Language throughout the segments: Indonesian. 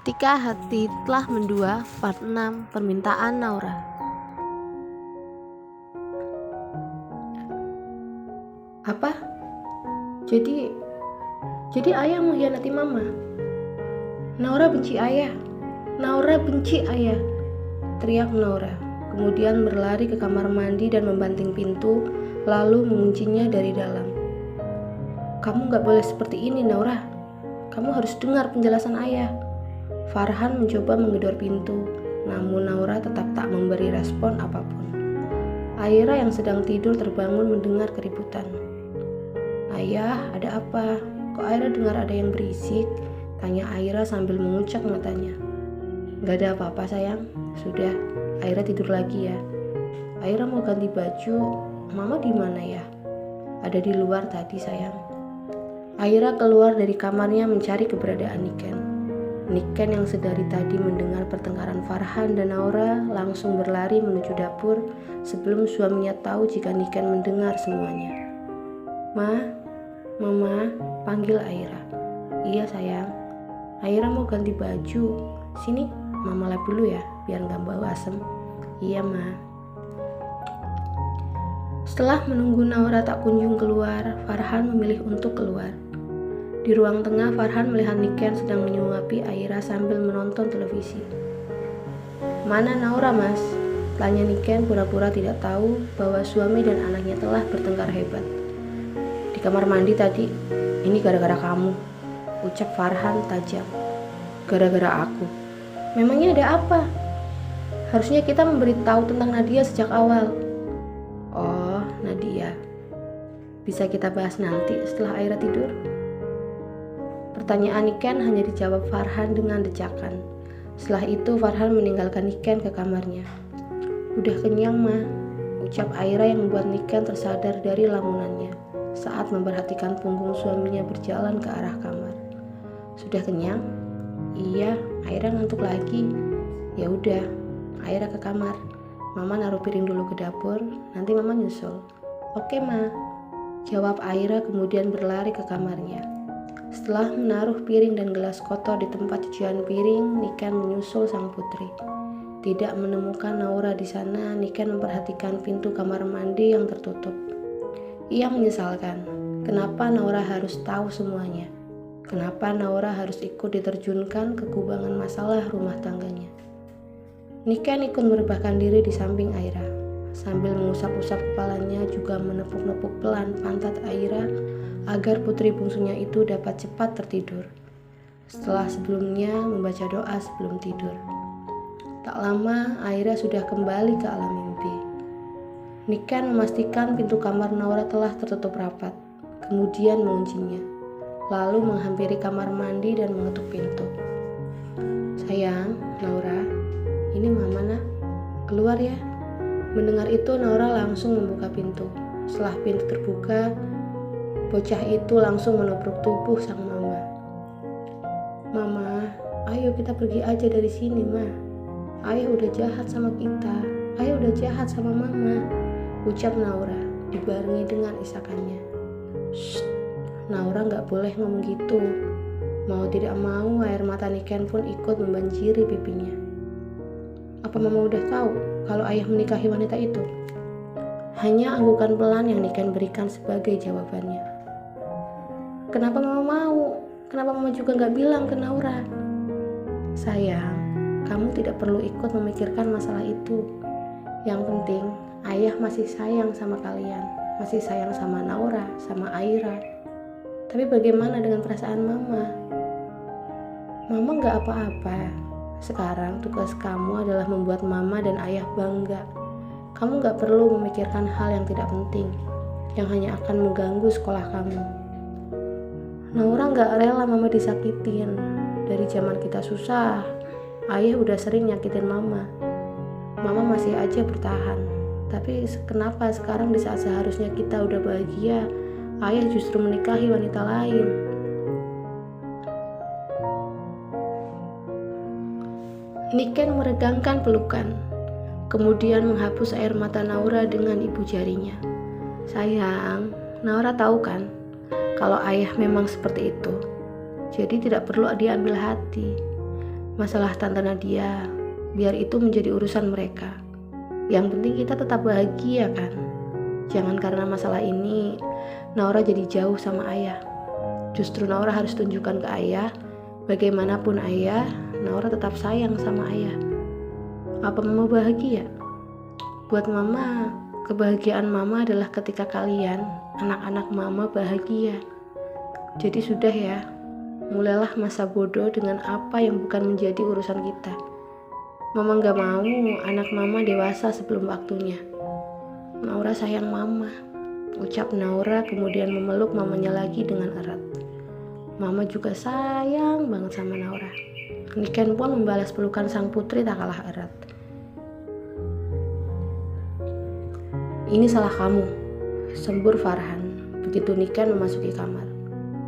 Ketika hati telah mendua, part 6, permintaan Naura. Apa? Jadi ayah mengkhianati mama? Naura benci ayah. Naura benci ayah, teriak Naura. Kemudian berlari ke kamar mandi dan membanting pintu, lalu menguncinya dari dalam. Kamu gak boleh seperti ini, Naura. Kamu harus dengar penjelasan ayah. Farhan mencoba menggedor pintu, namun Naura tetap tak memberi respon apapun. Aira yang sedang tidur terbangun mendengar keributan. Ayah, ada apa? Kok Aira dengar ada yang berisik? Tanya Aira sambil mengucak matanya. Gak ada apa-apa sayang. Sudah, Aira tidur lagi ya. Aira mau ganti baju. Mama di mana ya? Ada di luar tadi sayang. Aira keluar dari kamarnya mencari keberadaan Niken. Niken yang sedari tadi mendengar pertengkaran Farhan dan Naura langsung berlari menuju dapur sebelum suaminya tahu jika Niken mendengar semuanya. Mama, panggil Aira. Iya sayang. Aira mau ganti baju. Sini, Mama lap dulu ya, biar gak bau asem. Iya, Ma. Setelah menunggu Naura tak kunjung keluar, Farhan memilih untuk keluar. Di ruang tengah, Farhan melihat Niken sedang menyuapi Aira sambil menonton televisi. Mana Naura, Mas? Tanya Niken pura-pura tidak tahu bahwa suami dan anaknya telah bertengkar hebat. Di kamar mandi tadi. Ini gara-gara kamu, ucap Farhan tajam. Gara-gara aku? Memangnya ada apa? Harusnya kita memberitahu tentang Nadia sejak awal. Oh, Nadia. Bisa kita bahas nanti setelah Aira tidur? Pertanyaan Niken hanya dijawab Farhan dengan decakan. Setelah itu Farhan meninggalkan Niken ke kamarnya. Udah kenyang, Ma, ucap Aira yang membuat Niken tersadar dari lamunannya saat memperhatikan punggung suaminya berjalan ke arah kamar. Sudah kenyang? Iya, Aira ngantuk lagi. Ya udah, Aira ke kamar. Mama naruh piring dulu ke dapur, nanti Mama nyusul. Oke, Ma, jawab Aira kemudian berlari ke kamarnya. Setelah menaruh piring dan gelas kotor di tempat cucian piring, Niken menyusul sang putri. Tidak menemukan Naura di sana, Niken memperhatikan pintu kamar mandi yang tertutup. Ia menyesalkan, kenapa Naura harus tahu semuanya? Kenapa Naura harus ikut diterjunkan ke kubangan masalah rumah tangganya? Niken ikut merebahkan diri di samping Aira. Sambil mengusap-usap kepalanya juga menepuk-nepuk pelan pantat Aira agar putri bungsunya itu dapat cepat tertidur. Setelah sebelumnya membaca doa sebelum tidur. Tak lama Aira sudah kembali ke alam mimpi. Niken memastikan pintu kamar Naura telah tertutup rapat, kemudian menguncinya, lalu menghampiri kamar mandi dan mengetuk pintu. Sayang, Naura, ini Mama nak, keluar ya. Mendengar itu Naura langsung membuka pintu. Setelah pintu terbuka, bocah itu langsung menubruk tubuh sang mama. Mama, ayo kita pergi aja dari sini, Ma. Ayah udah jahat sama kita. Ayah udah jahat sama Mama, ucap Naura dibarengi dengan isakannya. Shh, Naura gak boleh ngomong gitu. Mau tidak mau air mata Niken pun ikut membanjiri pipinya. Apa Mama udah tahu kalau ayah menikahi wanita itu? Hanya anggukan pelan yang Niken berikan sebagai jawabannya. Kenapa Mama mau? Kenapa Mama juga gak bilang ke Naura? Sayang, kamu tidak perlu ikut memikirkan masalah itu. Yang penting, ayah masih sayang sama kalian. Masih sayang sama Naura, sama Aira. Tapi bagaimana dengan perasaan Mama? Mama gak apa-apa. Sekarang tugas kamu adalah membuat Mama dan ayah bangga. Kamu gak perlu memikirkan hal yang tidak penting, yang hanya akan mengganggu sekolah kamu. Naura gak rela Mama disakitin. Dari zaman kita susah, ayah udah sering nyakitin Mama. Mama masih aja bertahan. Tapi kenapa sekarang di saat seharusnya kita udah bahagia, ayah justru menikahi wanita lain? Niken meregangkan pelukan, kemudian menghapus air mata Naura dengan ibu jarinya. Sayang, Naura tahu kan kalau ayah memang seperti itu. Jadi tidak perlu diambil hati. Masalah Tante Nadia, biar itu menjadi urusan mereka. Yang penting kita tetap bahagia kan. Jangan karena masalah ini Naura jadi jauh sama ayah. Justru Naura harus tunjukkan ke ayah, bagaimanapun ayah, Naura tetap sayang sama ayah. Apa mama bahagia? Buat mama, kebahagiaan mama adalah ketika kalian, anak-anak mama bahagia. Jadi sudah ya, mulailah masa bodoh dengan apa yang bukan menjadi urusan kita. Mama gak mau anak mama dewasa sebelum waktunya. Naura sayang mama, ucap Naura kemudian memeluk mamanya lagi dengan erat. Mama juga sayang banget sama Naura. Niken pun membalas pelukan sang putri tak kalah erat. Ini salah kamu, sembur Farhan begitu Niken memasuki kamar.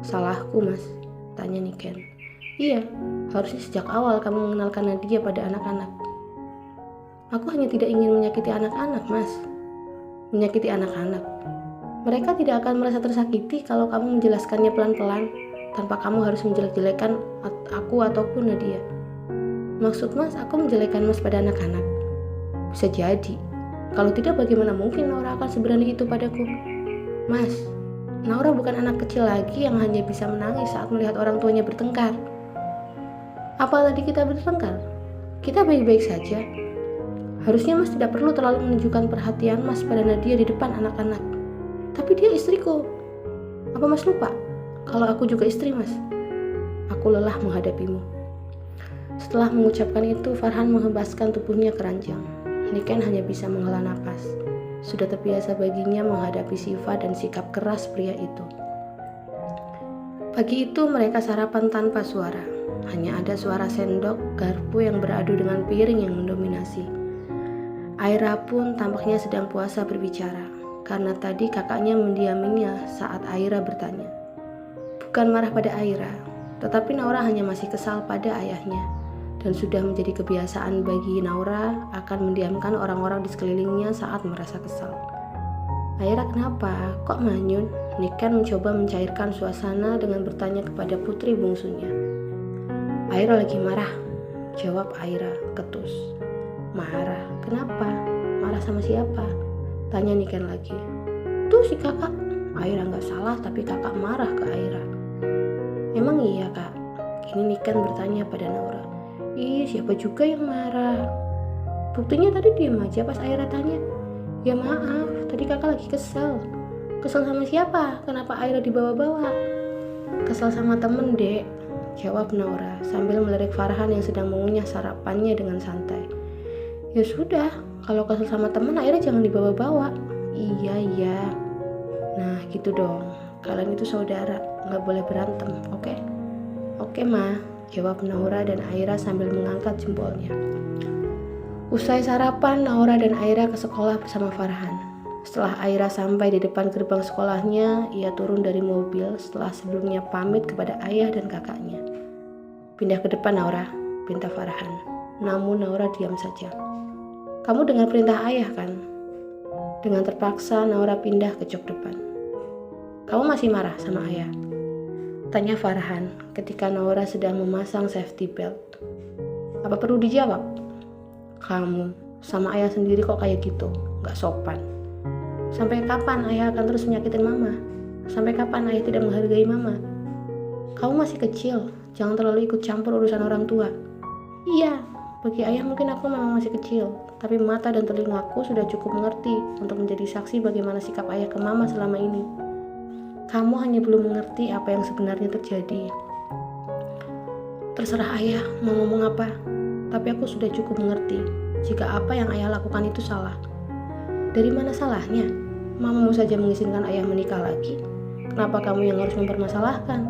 Salahku mas, tanya Niken. Iya, harusnya sejak awal kamu mengenalkan Nadia pada anak-anak. Aku hanya tidak ingin menyakiti anak-anak mas. Menyakiti anak-anak. Mereka tidak akan merasa tersakiti kalau kamu menjelaskannya pelan-pelan tanpa kamu harus menjelek-jelekan aku ataupun Nadia. Maksud mas, aku menjelekkan mas pada anak-anak? Bisa jadi. Kalau tidak, bagaimana mungkin Naura akan seberani itu padaku? Mas, Naura bukan anak kecil lagi yang hanya bisa menangis saat melihat orang tuanya bertengkar. Apa tadi kita bertengkar? Kita baik-baik saja. Harusnya mas tidak perlu terlalu menunjukkan perhatian mas pada Nadia di depan anak-anak. Tapi dia istriku. Apa mas lupa? Kalau aku juga istri mas. Aku lelah menghadapimu. Setelah mengucapkan itu, Farhan menghembaskan tubuhnya ke ranjang. Niken hanya bisa menghela napas. Sudah terbiasa baginya menghadapi sifat dan sikap keras pria itu. Pagi itu mereka sarapan tanpa suara. Hanya ada suara sendok, garpu yang beradu dengan piring yang mendominasi. Aira pun tampaknya sedang puasa berbicara, karena tadi kakaknya mendiaminya saat Aira bertanya. Bukan marah pada Aira, tetapi Naura hanya masih kesal pada ayahnya. Dan sudah menjadi kebiasaan bagi Naura akan mendiamkan orang-orang di sekelilingnya saat merasa kesal. Aira kenapa? Kok manyun? Niken mencoba mencairkan suasana dengan bertanya kepada putri bungsunya. Aira lagi marah, jawab Aira ketus. Marah? Kenapa? Marah sama siapa? Tanya Niken lagi. Tuh si kakak. Aira gak salah tapi kakak marah ke Aira. Emang iya kak? Kini Niken bertanya pada Naura. Ih, siapa juga yang marah? Buktinya tadi diam aja pas Aira tanya. Ya maaf, tadi kakak lagi kesel. Kesel sama siapa? Kenapa Aira dibawa-bawa? Kesel sama temen dek, jawab Naura sambil melirik Farhan yang sedang mengunyah sarapannya dengan santai. Ya sudah, kalau kesel sama temen Aira jangan dibawa-bawa. Iya. Nah gitu dong, kalian itu saudara, gak boleh berantem, oke? Oke ma, jawab Naura dan Aira sambil mengangkat jempolnya. Usai sarapan, Naura dan Aira ke sekolah bersama Farhan. Setelah Aira sampai di depan gerbang sekolahnya, ia turun dari mobil setelah sebelumnya pamit kepada ayah dan kakaknya. Pindah ke depan Naura, pinta Farhan. Namun Naura diam saja. Kamu dengar perintah ayah kan? Dengan terpaksa Naura pindah ke jok depan. Kamu masih marah sama ayah? Tanya Farhan ketika Naura sedang memasang safety belt. Apa perlu dijawab? Kamu sama ayah sendiri kok kayak gitu, gak sopan. Sampai kapan ayah akan terus menyakitin mama? Sampai kapan ayah tidak menghargai mama? Kamu masih kecil, jangan terlalu ikut campur urusan orang tua. Iya, bagi ayah mungkin aku memang masih kecil, tapi mata dan telingaku sudah cukup mengerti untuk menjadi saksi bagaimana sikap ayah ke mama selama ini. Kamu hanya belum mengerti apa yang sebenarnya terjadi. Terserah ayah mau ngomong apa, tapi aku sudah cukup mengerti jika apa yang ayah lakukan itu salah. Dari mana salahnya? Mamamu saja mengizinkan ayah menikah lagi. Kenapa kamu yang harus mempermasalahkan?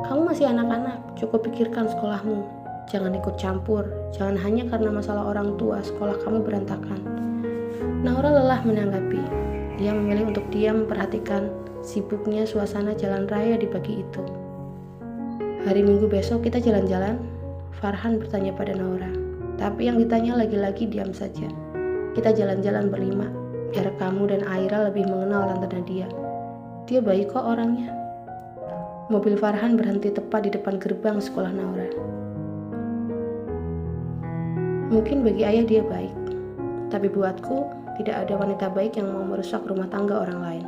Kamu masih anak-anak, cukup pikirkan sekolahmu. Jangan ikut campur, jangan hanya karena masalah orang tua sekolah kamu berantakan. Naura lelah menanggapi. Dia memilih untuk diam memperhatikan sibuknya suasana jalan raya di pagi itu. Hari Minggu besok kita jalan-jalan? Farhan bertanya pada Naura. Tapi yang ditanya lagi-lagi diam saja. Kita jalan-jalan berlima, biar kamu dan Aira lebih mengenal Tante Nadia. Dia baik kok orangnya. Mobil Farhan berhenti tepat di depan gerbang sekolah Naura. Mungkin bagi ayah dia baik, tapi buatku tidak ada wanita baik yang mau merusak rumah tangga orang lain,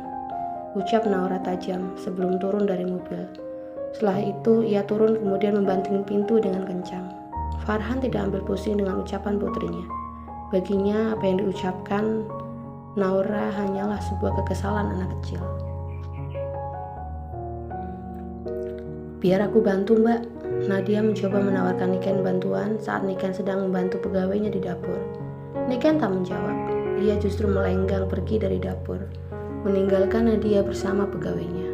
ucap Naura tajam sebelum turun dari mobil. Setelah itu ia turun kemudian membanting pintu dengan kencang. Farhan tidak ambil pusing dengan ucapan putrinya. Baginya apa yang diucapkan Naura hanyalah sebuah kekesalan anak kecil. Biar aku bantu, Mbak. Nadia mencoba menawarkan Niken bantuan saat Niken sedang membantu pegawainya di dapur. Niken tak menjawab. Ia justru melenggang pergi dari dapur, meninggalkan Nadia bersama pegawainya.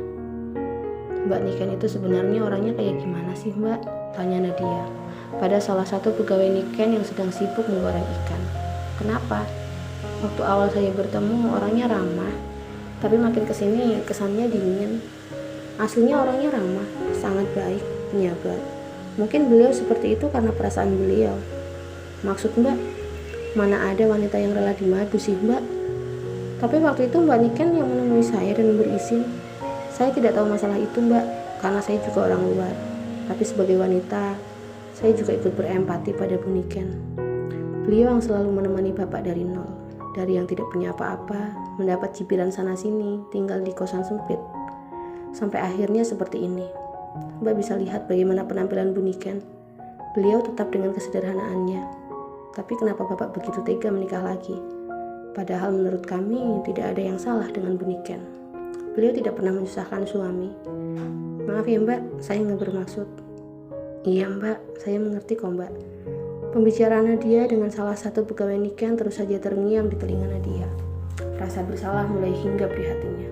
Mbak Niken itu sebenarnya orangnya kayak gimana sih, Mbak? Tanya Nadia pada salah satu pegawai Niken yang sedang sibuk menggoreng ikan. Kenapa? Waktu awal saya bertemu orangnya ramah, tapi makin kesini kesannya dingin. Aslinya orangnya ramah, sangat baik, penyabar. Mungkin beliau seperti itu karena perasaan beliau. Maksud Mbak, mana ada wanita yang rela dimadu sih Mbak? Tapi waktu itu Mbak Niken yang menemui saya dan memberi izin. Saya tidak tahu masalah itu Mbak, karena saya juga orang luar. Tapi sebagai wanita, saya juga ikut berempati pada Bu Niken. Beliau yang selalu menemani Bapak dari nol, dari yang tidak punya apa-apa, mendapat cibiran sana-sini, tinggal di kosan sempit. Sampai akhirnya seperti ini. Mbak bisa lihat bagaimana penampilan Bu Niken. Beliau tetap dengan kesederhanaannya. Tapi kenapa Bapak begitu tega menikah lagi? Padahal menurut kami tidak ada yang salah dengan Bu Niken. Beliau tidak pernah menyusahkan suami. Maaf ya Mbak, saya nggak bermaksud. Iya Mbak, saya mengerti kok Mbak. Pembicaraan Nadia dengan salah satu pegawai Niken terus saja terngiang di telinga Nadia. Rasa bersalah mulai hinggap di hatinya.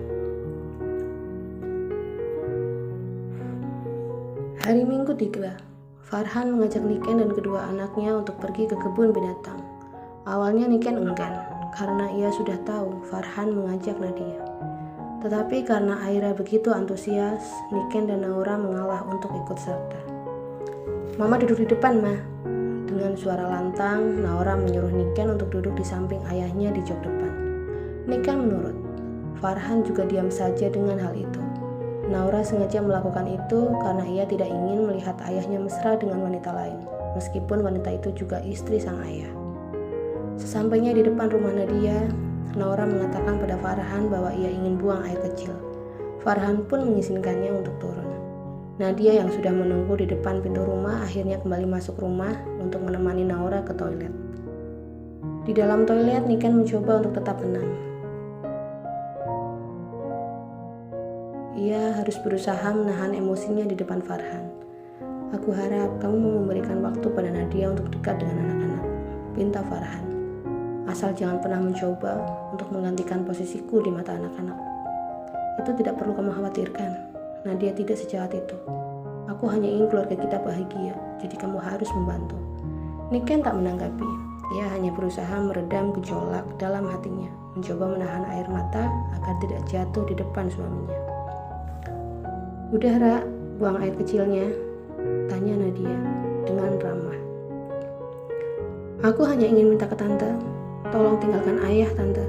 Hari Minggu tiba. Farhan mengajak Niken dan kedua anaknya untuk pergi ke kebun binatang. Awalnya Niken enggan, karena ia sudah tahu Farhan mengajak Nadia. Tetapi karena Aira begitu antusias, Niken dan Naura mengalah untuk ikut serta. Mama duduk di depan, Ma. Dengan suara lantang, Naura menyuruh Niken untuk duduk di samping ayahnya di jok depan. Niken menurut. Farhan juga diam saja dengan hal itu. Naura sengaja melakukan itu karena ia tidak ingin melihat ayahnya mesra dengan wanita lain, meskipun wanita itu juga istri sang ayah. Sesampainya di depan rumah Nadia, Naura mengatakan pada Farhan bahwa ia ingin buang air kecil. Farhan pun mengizinkannya untuk turun. Nadia yang sudah menunggu di depan pintu rumah akhirnya kembali masuk rumah untuk menemani Naura ke toilet. Di dalam toilet, Niken mencoba untuk tetap tenang. Ia harus berusaha menahan emosinya di depan Farhan. Aku harap kamu mau memberikan waktu pada Nadia untuk dekat dengan anak-anak, pinta Farhan. Asal jangan pernah mencoba untuk menggantikan posisiku di mata anak-anak. Itu tidak perlu kamu khawatirkan. Nadia tidak sejahat itu. Aku hanya ingin keluarga kita bahagia, jadi kamu harus membantu. Niken tak menanggapi. Ia hanya berusaha meredam gejolak dalam hatinya, mencoba menahan air mata agar tidak jatuh di depan suaminya. Udah Ra, buang air kecilnya, tanya Nadia dengan ramah. Aku hanya ingin minta ke Tante, tolong tinggalkan ayah Tante.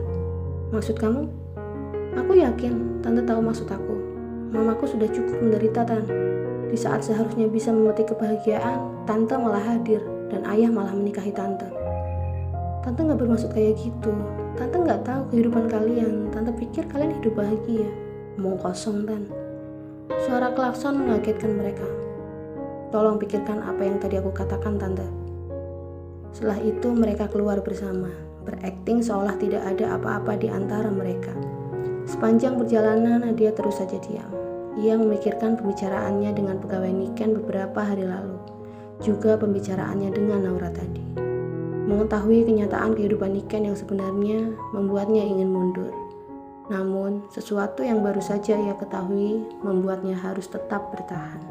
Maksud kamu? Aku yakin Tante tahu maksud aku. Mamaku sudah cukup menderita Tan. Di saat seharusnya bisa memetik kebahagiaan, Tante malah hadir dan ayah malah menikahi Tante. Tante gak bermaksud kayak gitu. Tante gak tahu kehidupan kalian. Tante pikir kalian hidup bahagia. Omong kosong Tan. Suara klakson mengagetkan mereka. Tolong pikirkan apa yang tadi aku katakan Tante. Setelah itu mereka keluar bersama, berakting seolah tidak ada apa-apa di antara mereka. Sepanjang perjalanan Nadia terus saja diam. Ia memikirkan pembicaraannya dengan pegawai Niken beberapa hari lalu, juga pembicaraannya dengan Naura tadi. Mengetahui kenyataan kehidupan Niken yang sebenarnya membuatnya ingin mundur. Namun, sesuatu yang baru saja ia ketahui membuatnya harus tetap bertahan.